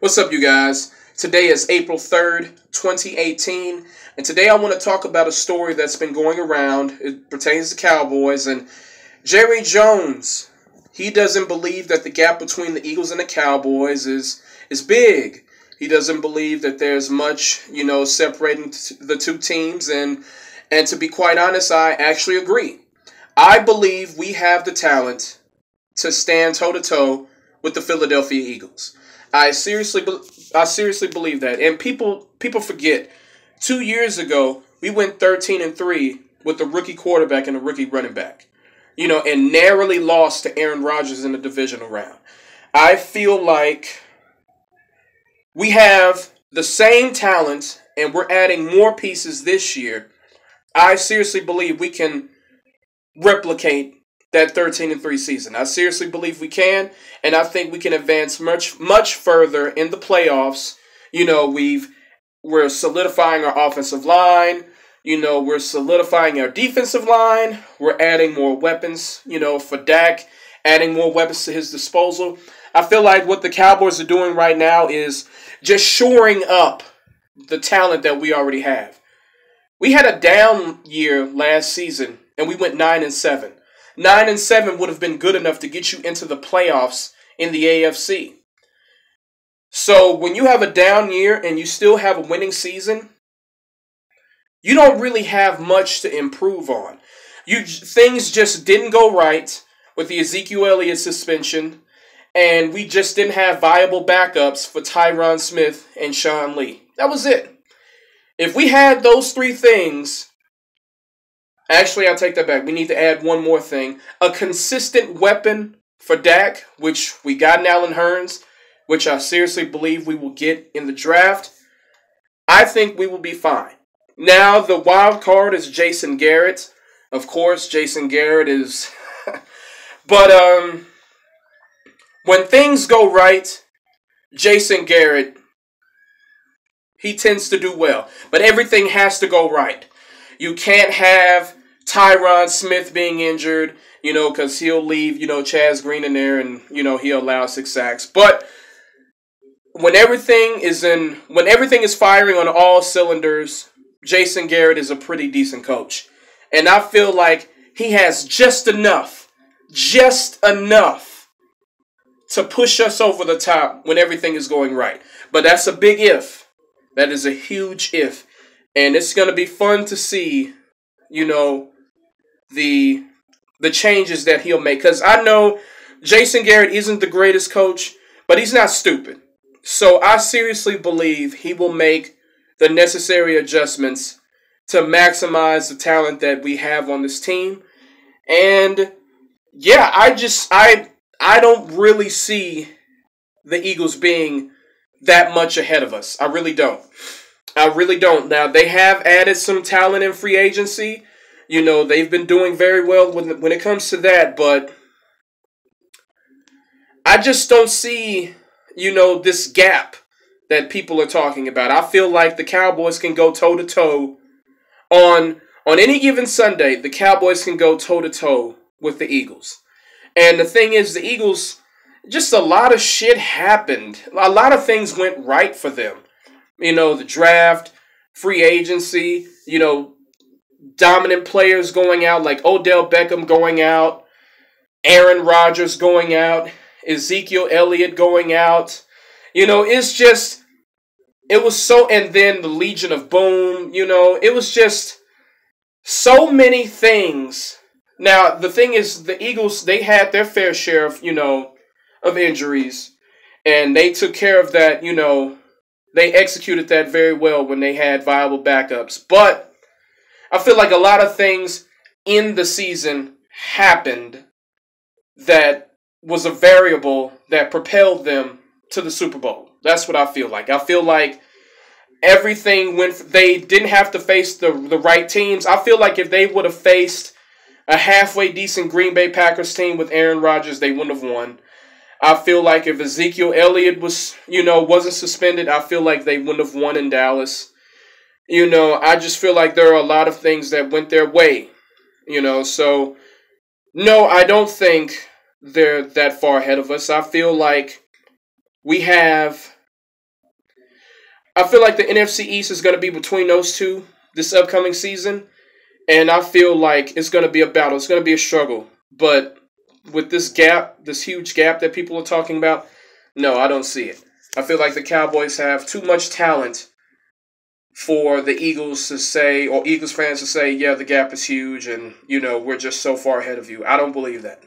What's up, you guys? Today is April 3rd, 2018, and today I want to talk about a story that's been going around. It pertains to Cowboys, and Jerry Jones, he doesn't believe that the gap between the Eagles and the Cowboys is big. He doesn't believe that there's much, separating the two teams, and to be quite honest, I actually agree. I believe we have the talent to stand toe-to-toe with the Philadelphia Eagles. I seriously believe that. And people forget, 2 years ago, we went 13-3 with a rookie quarterback and a rookie running back. And narrowly lost to Aaron Rodgers in the divisional round. I feel like we have the same talent and we're adding more pieces this year. I seriously believe we can replicate that 13-3 season. I seriously believe we can, and I think we can advance much further in the playoffs. We're solidifying our offensive line. We're solidifying our defensive line. We're adding more weapons, for Dak, adding more weapons to his disposal. I feel like what the Cowboys are doing right now is just shoring up the talent that we already have. We had a down year last season, and we went 9-7. 9-7 would have been good enough to get you into the playoffs in the AFC. So when you have a down year and you still have a winning season, you don't really have much to improve on. Things just didn't go right with the Ezekiel Elliott suspension, and we just didn't have viable backups for Tyron Smith and Sean Lee. That was it. If we had those three things, actually, I'll take that back. We need to add one more thing. A consistent weapon for Dak, which we got in Hurns, which I seriously believe we will get in the draft. I think we will be fine. Now, the wild card is Jason Garrett. Of course, Jason Garrett is... But when things go right, Jason Garrett, he tends to do well. But everything has to go right. You can't have Tyron Smith being injured, because he'll leave, Chaz Green in there and, he'll allow 6 sacks. But when everything is firing on all cylinders, Jason Garrett is a pretty decent coach. And I feel like he has just enough to push us over the top when everything is going right. But that's a big if. That is a huge if. And it's going to be fun to see, the changes that he'll make. Because I know Jason Garrett isn't the greatest coach, but he's not stupid. So I seriously believe he will make the necessary adjustments to maximize the talent that we have on this team. And yeah, I don't really see the Eagles being that much ahead of us. I really don't. Now, they have added some talent in free agency. They've been doing very well when it comes to that. But I just don't see, this gap that people are talking about. I feel like the Cowboys can go toe-to-toe on any given Sunday. The Cowboys can go toe-to-toe with the Eagles. And the thing is, the Eagles, just a lot of shit happened. A lot of things went right for them. The draft, free agency, dominant players going out like Odell Beckham going out, Aaron Rodgers going out, Ezekiel Elliott going out. It was so, and then the Legion of Boom, it was just so many things. Now, the thing is, the Eagles, they had their fair share of, of injuries, and they took care of that, They executed that very well when they had viable backups. But I feel like a lot of things in the season happened that was a variable that propelled them to the Super Bowl. That's what I feel like. I feel like everything they didn't have to face the right teams. I feel like if they would have faced a halfway decent Green Bay Packers team with Aaron Rodgers, they wouldn't have won. I feel like if Ezekiel Elliott wasn't suspended, I feel like they wouldn't have won in Dallas. I just feel like there are a lot of things that went their way. So no, I don't think they're that far ahead of us. I feel like we have I feel like the NFC East is going to be between those two this upcoming season, and I feel like it's going to be a battle. It's going to be a struggle. But with this gap, this huge gap that people are talking about, no, I don't see it. I feel like the Cowboys have too much talent for the Eagles to say, or Eagles fans to say, yeah, the gap is huge and, we're just so far ahead of you. I don't believe that.